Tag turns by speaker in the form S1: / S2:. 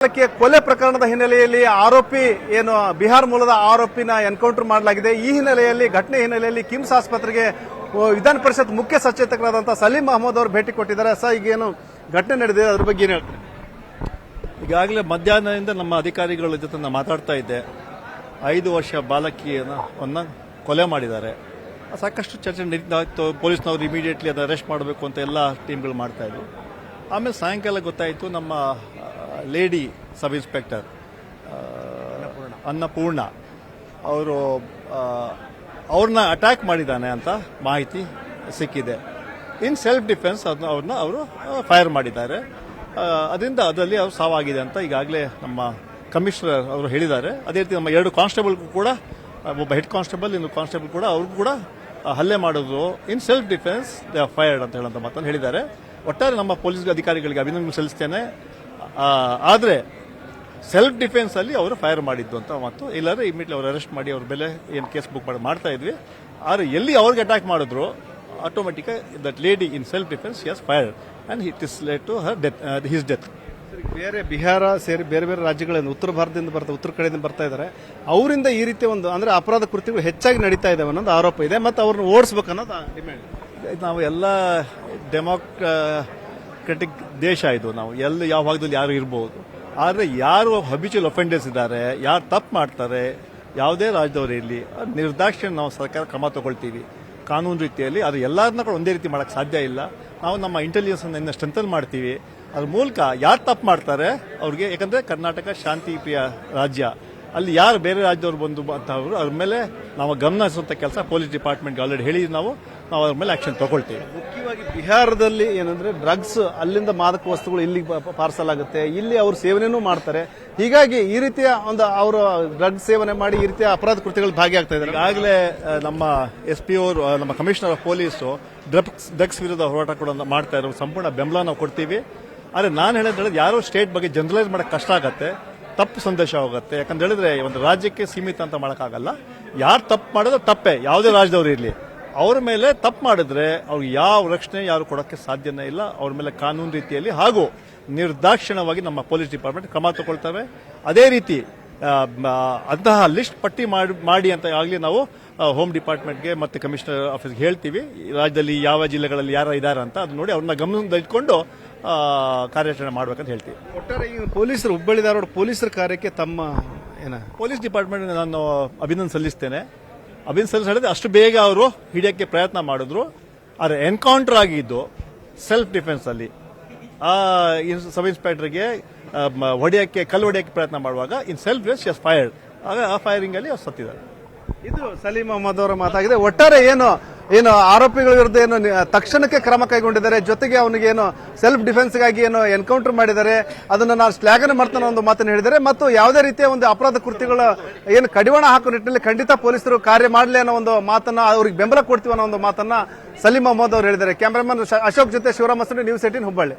S1: ಕೊಲೆ ಪ್ರಕರಣದ ಹಿನ್ನೆಲೆಯಲ್ಲಿ ಆರೋಪಿ ಏನು ಬಿಹಾರ್ ಮೂಲದ ಆರೋಪಿನ ಎನ್ಕೌಂಟರ್ ಮಾಡಲಾಗಿದೆ. ಈ ಹಿನ್ನೆಲೆಯಲ್ಲಿ ಘಟನೆ ಹಿನ್ನೆಲೆಯಲ್ಲಿ ಕಿಮ್ಸ್ ಆಸ್ಪತ್ರೆಗೆ ವಿಧಾನ ಪರಿಷತ್ ಮುಖ್ಯ ಸಚೇತಕರಾದಂತಹ ಸಲೀಂ ಅಹಮದ್ ಅವರು ಭೇಟಿ ಕೊಟ್ಟಿದ್ದಾರೆ. ಸರ್, ಈಗ ಏನು ಘಟನೆ ನಡೆದಿದೆ ಅದ್ರ ಬಗ್ಗೆ ಏನು ಹೇಳ್ತಾರೆ?
S2: ಈಗಾಗಲೇ ಮಧ್ಯಾಹ್ನದಿಂದ ನಮ್ಮ ಅಧಿಕಾರಿಗಳ ಜೊತೆ ನಾನು ಮಾತಾಡ್ತಾ ಇದ್ದೆ. 5 ವರ್ಷ ಬಾಲಕಿಯನ್ನು ಕೊಲೆ ಮಾಡಿದ್ದಾರೆ. ಸಾಕಷ್ಟು ಚರ್ಚೆ ನಡೀತಾ ಇತ್ತು. ಪೊಲೀಸ್ನವರು ಇಮಿಡಿಯೇಟ್ಲಿ ಅದನ್ನು ಅರೆಸ್ಟ್ ಮಾಡಬೇಕು ಅಂತ ಎಲ್ಲ ಟೀಮ್ಗಳು ಮಾಡ್ತಾ ಇದ್ರು. ಆಮೇಲೆ ಸಾಯಂಕಾಲ ಗೊತ್ತಾಯಿತು ನಮ್ಮ ಲೇಡಿ ಸಬ್ ಇನ್ಸ್ಪೆಕ್ಟರ್ ಅನ್ನಪೂರ್ಣ ಅವರು ಅವ್ರನ್ನ ಅಟ್ಯಾಕ್ ಮಾಡಿದ್ದಾನೆ ಅಂತ ಮಾಹಿತಿ ಸಿಕ್ಕಿದೆ. ಇನ್ ಸೆಲ್ಫ್ ಡಿಫೆನ್ಸ್ ಅವ್ರನ್ನ ಅವರು ಫೈರ್ ಮಾಡಿದ್ದಾರೆ. ಅದರಿಂದ ಅದರಲ್ಲಿ ಅವ್ರು ಸಾವಾಗಿದೆ ಅಂತ ಈಗಾಗಲೇ ನಮ್ಮ ಕಮಿಷನರ್ ಅವರು ಹೇಳಿದ್ದಾರೆ. ಅದೇ ರೀತಿ ನಮ್ಮ 2 ಕಾನ್ಸ್ಟೇಬಲ್ ಕೂಡ, ಒಬ್ಬ ಹೆಡ್ ಕಾನ್ಸ್ಟೇಬಲ್, ಇನ್ನೊಂದು ಕಾನ್ಸ್ಟೇಬಲ್ ಕೂಡ ಅವ್ರಿಗೂ ಕೂಡ ಹಲ್ಲೆ ಮಾಡಿದ್ರು. ಇನ್ self defence they are fired ಅಂತ ಹೇಳೋಂಥ ಮಾತನ್ನು ಹೇಳಿದ್ದಾರೆ. ಒಟ್ಟಾರೆ ನಮ್ಮ ಪೊಲೀಸ್ ಅಧಿಕಾರಿಗಳಿಗೆ ಅಭಿನಂದನೆ ಸಲ್ಲಿಸ್ತೇನೆ. ಆದರೆ ಸೆಲ್ಫ್ ಡಿಫೆನ್ಸ್ ಅಲ್ಲಿ ಅವರು ಫೈರ್ ಮಾಡಿದ್ದು ಅಂತ ಮತ್ತು ಇಲ್ಲಾಂದ್ರೆ ಇಮಿಡಿಯೇಟ್ಲಿ ಅವರು ಅರೆಸ್ಟ್ ಮಾಡಿ ಅವ್ರ ಮೇಲೆ ಏನು ಕೇಸ್ ಬುಕ್ ಮಾಡಿ ಮಾಡ್ತಾ ಇದ್ವಿ. ಆದರೆ ಎಲ್ಲಿ ಅವ್ರಿಗೆ ಅಟ್ಯಾಕ್ ಮಾಡಿದ್ರು automatic that lady in self defence he has fired and it is late to her death, his death.
S1: ಬೇರೆ ಬಿಹಾರ ಸೇರಿ ಬೇರೆ ಬೇರೆ ರಾಜ್ಯಗಳಿಂದ ಉತ್ತರ ಭಾರತದಿಂದ ಉತ್ತರ ಕಡೆಯಿಂದ ಬರ್ತಾ ಇದ್ದಾರೆ. ಅವರಿಂದ ಈ ರೀತಿ ಒಂದು ಅಂದ್ರೆ ಅಪರಾಧ ಕೃತ್ಯಗಳು ಹೆಚ್ಚಾಗಿ ನಡೀತಾ ಇದಾವೆ ಅನ್ನೋದು ಆರೋಪ ಇದೆ. ಮತ್ತು ಅವ್ರನ್ನ ಓಡಿಸಬೇಕು ಅನ್ನೋದು ಡಿಮ್ಯಾಂಡ್.
S2: ನಾವು ಎಲ್ಲ ಡೆಮೋಕ್ರೆಟಿಕ್ ದೇಶ ಇದು. ನಾವು ಯಾವ ಭಾಗದಲ್ಲಿ ಯಾರು ಇರಬಹುದು. ಆದರೆ ಯಾರು ಹ್ಯಾಬಿಚುವಲ್ ಅಫೆಂಡರ್ಸ್ ಇದ್ದಾರೆ, ಯಾರು ತಪ್ಪು ಮಾಡ್ತಾರೆ, ಯಾವುದೇ ರಾಜ್ಯದವರು ಇರಲಿ, ನಿರ್ದಾಕ್ಷಿಣ್ಯ ನಾವು ಸರ್ಕಾರ ಕ್ರಮ ತಗೊಳ್ತೀವಿ ಕಾನೂನು ರೀತಿಯಲ್ಲಿ. ಅದು ಎಲ್ಲರನ್ನ ಕೂಡ ಒಂದೇ ರೀತಿ ಮಾಡೋಕ್ಕೆ ಸಾಧ್ಯ ಇಲ್ಲ. ನಾವು ನಮ್ಮ ಇಂಟೆಲಿಜೆನ್ಸ್ ಅನ್ನು ಸ್ಟ್ರೆಂಥನ್ ಮಾಡ್ತೀವಿ. ಅದ್ರ ಮೂಲಕ ಯಾರು ತಪ್ಪು ಮಾಡ್ತಾರೆ ಅವ್ರಿಗೆ, ಯಾಕಂದ್ರೆ ಕರ್ನಾಟಕ ಶಾಂತಿ ಪ್ರಿಯ ರಾಜ್ಯ, ಅಲ್ಲಿ ಯಾರು ಬೇರೆ ರಾಜ್ಯದವ್ರು ಬಂದು ಅಂತವ್ರು ಅವ್ರ ಮೇಲೆ ನಾವು ಗಮನ ಹರಿಸುವಂಥ ಕೆಲಸ ಪೊಲೀಸ್ ಡಿಪಾರ್ಟ್ಮೆಂಟ್ಗೆ ಆಲ್ರೆಡಿ ಹೇಳಿದ್ವಿ. ನಾವು ಅವ್ರ ಮೇಲೆ ಆಕ್ಷನ್ ತಗೊಳ್ತೀವಿ.
S1: ಮುಖ್ಯವಾಗಿ ಬಿಹಾರದಲ್ಲಿ ಏನಂದ್ರೆ ಡ್ರಗ್ಸ್, ಅಲ್ಲಿಂದ ಮಾದಕ ವಸ್ತುಗಳು ಇಲ್ಲಿ ಪಾರ್ಸಲ್ ಆಗುತ್ತೆ, ಇಲ್ಲಿ ಅವರು ಸೇವನೆನೂ ಮಾಡ್ತಾರೆ. ಹೀಗಾಗಿ ಈ ರೀತಿಯ ಒಂದು ಅವರು ಡ್ರಗ್ಸ್ ಸೇವನೆ ಮಾಡಿ ಈ ರೀತಿಯ ಅಪರಾಧ ಕೃತ್ಯಗಳು ಭಾಗಿಯಾಗ್ತಾ ಇದ್ದಾರೆ.
S2: ಈಗಾಗಲೇ ನಮ್ಮ SP ಅವರು, ನಮ್ಮ ಕಮಿಷನರ್ ಆಫ್ ಪೊಲೀಸು ಡ್ರಗ್ಸ್ ವಿರುದ್ಧ ಹೋರಾಟ ಕೂಡ ಮಾಡ್ತಾ ಇರೋ ಸಂಪೂರ್ಣ ಬೆಂಬಲ ನಾವು ಕೊಡ್ತೀವಿ. ಆದರೆ ನಾನು ಹೇಳಿದ್ರೆ ಯಾರೋ ಸ್ಟೇಟ್ ಬಗ್ಗೆ ಜನರಲೈಸ್ ಮಾಡೋಕ್ಕೆ ಕಷ್ಟ ಆಗತ್ತೆ, ತಪ್ಪು ಸಂದೇಶ ಹೋಗುತ್ತೆ. ಯಾಕಂತ ಹೇಳಿದ್ರೆ ಒಂದು ರಾಜ್ಯಕ್ಕೆ ಸೀಮಿತ ಅಂತ ಮಾಡೋಕ್ಕಾಗಲ್ಲ. ಯಾರು ತಪ್ಪು ಮಾಡಿದ್ರೆ ತಪ್ಪೇ, ಯಾವುದೇ ರಾಜ್ಯದವರು ಇರಲಿ, ಅವ್ರ ಮೇಲೆ ತಪ್ಪು ಮಾಡಿದ್ರೆ ಅವ್ರಿಗೆ ಯಾವ ರಕ್ಷಣೆ ಯಾರು ಕೊಡೋಕ್ಕೆ ಸಾಧ್ಯನೇ ಇಲ್ಲ. ಅವ್ರ ಮೇಲೆ ಕಾನೂನು ರೀತಿಯಲ್ಲಿ ಹಾಗೂ ನಿರ್ದಾಕ್ಷಿಣ್ಯವಾಗಿ ನಮ್ಮ ಪೊಲೀಸ್ ಡಿಪಾರ್ಟ್ಮೆಂಟ್ ಕ್ರಮ ತಗೊಳ್ತವೆ. ಅದೇ ರೀತಿ ಅಂತಹ ಲಿಸ್ಟ್ ಪಟ್ಟಿ ಮಾಡಿ ಅಂತ ಆಗಲಿ ನಾವು ಹೋಮ್ ಡಿಪಾರ್ಟ್ಮೆಂಟ್ಗೆ ಮತ್ತು ಕಮಿಷನರ್ ಆಫೀಸ್ಗೆ ಹೇಳ್ತೀವಿ. ರಾಜ್ಯದಲ್ಲಿ ಯಾವ ಜಿಲ್ಲೆಗಳಲ್ಲಿ ಯಾರು ಇದ್ದಾರೆ ಅಂತ ಅದು ನೋಡಿ ಅವ್ರನ್ನ ಗಮನದಲ್ಲಿ ಇಟ್ಕೊಂಡು ಕಾರ್ಯಾಚರಣೆ ಮಾಡ್ಬೇಕಂತ ಹೇಳ್ತೀವಿ.
S1: ಒಟ್ಟಾರೆ ಈ ಪೊಲೀಸರು, ಹುಬ್ಬಳ್ಳಿ ಧಾರವಾಡ ಪೊಲೀಸರ ಕಾರ್ಯಕ್ಕೆ ತಮ್ಮ
S2: ಪೊಲೀಸ್ ಡಿಪಾರ್ಟ್ಮೆಂಟ್ ನಾನು ಅಭಿನಂದನೆ ಸಲ್ಲಿಸ್ತೇನೆ. ಹೇಳಿದ್ರೆ ಅಷ್ಟು ಬೇಗ ಅವರು ಹಿಡಿಯೋಕ್ಕೆ ಪ್ರಯತ್ನ ಮಾಡಿದ್ರು. ಆದರೆ ಎನ್ಕೌಂಟರ್ ಆಗಿದ್ದು ಸೆಲ್ಫ್ ಡಿಫೆನ್ಸ್ ಅಲ್ಲಿ ಸಬ್ ಇನ್ಸ್ಪೆಕ್ಟರ್ಗೆ ಕಲ್ಲು ಹೊಡೆಯಕ್ಕೆ ಪ್ರಯತ್ನ ಮಾಡುವಾಗ ಇನ್ self defence she has fired. ಆಗ ಆ ಫೈರಿಂಗ್ ಅಲ್ಲಿ ಅವ್ರು ಸತ್ತಿದ್ದಾರೆ.
S1: ಇದು ಸಲೀಂ ಅಹಮದ್ ಅವರ ಮಾತಾಗಿದೆ. ಒಟ್ಟಾರೆ ಏನು ಆರೋಪಿಗಳ ವಿರುದ್ಧ ಏನು ತಕ್ಷಣಕ್ಕೆ ಕ್ರಮ ಕೈಗೊಂಡಿದ್ದಾರೆ, ಜೊತೆಗೆ ಅವನಿಗೆ ಏನು ಸೆಲ್ಫ್ ಡಿಫೆನ್ಸ್ಗಾಗಿ ಏನು ಎನ್ಕೌಂಟರ್ ಮಾಡಿದ್ದಾರೆ, ಅದನ್ನು ನಾವು ಶ್ಲಾಘನೆ ಮಾಡ್ತಾನೆ ಒಂದು ಮಾತನ್ನು ಹೇಳಿದ್ದಾರೆ. ಮತ್ತು ಯಾವುದೇ ರೀತಿಯ ಒಂದು ಅಪರಾಧ ಕೃತ್ಯಗಳ ಏನು ಕಡಿವಾಣ ಹಾಕುವ ನಿಟ್ಟಿನಲ್ಲಿ ಖಂಡಿತ ಪೊಲೀಸರು ಕಾರ್ಯ ಮಾಡಲಿ ಅನ್ನೋ ಒಂದು ಮಾತನ್ನ, ಅವ್ರಿಗೆ ಬೆಂಬಲ ಕೊಡ್ತೀವಿ ಅನ್ನೋ ಒಂದು ಮಾತನ್ನ ಸಲೀಂ ಅಹಮದ್ ಅವರು ಹೇಳಿದ್ದಾರೆ. ಕ್ಯಾಮರಾಮನ್ ಅಶೋಕ್ ಜೊತೆ ಶಿವರಾಮ, ನ್ಯೂಸ್ 18 ಹುಬ್ಬಳ್ಳಿ.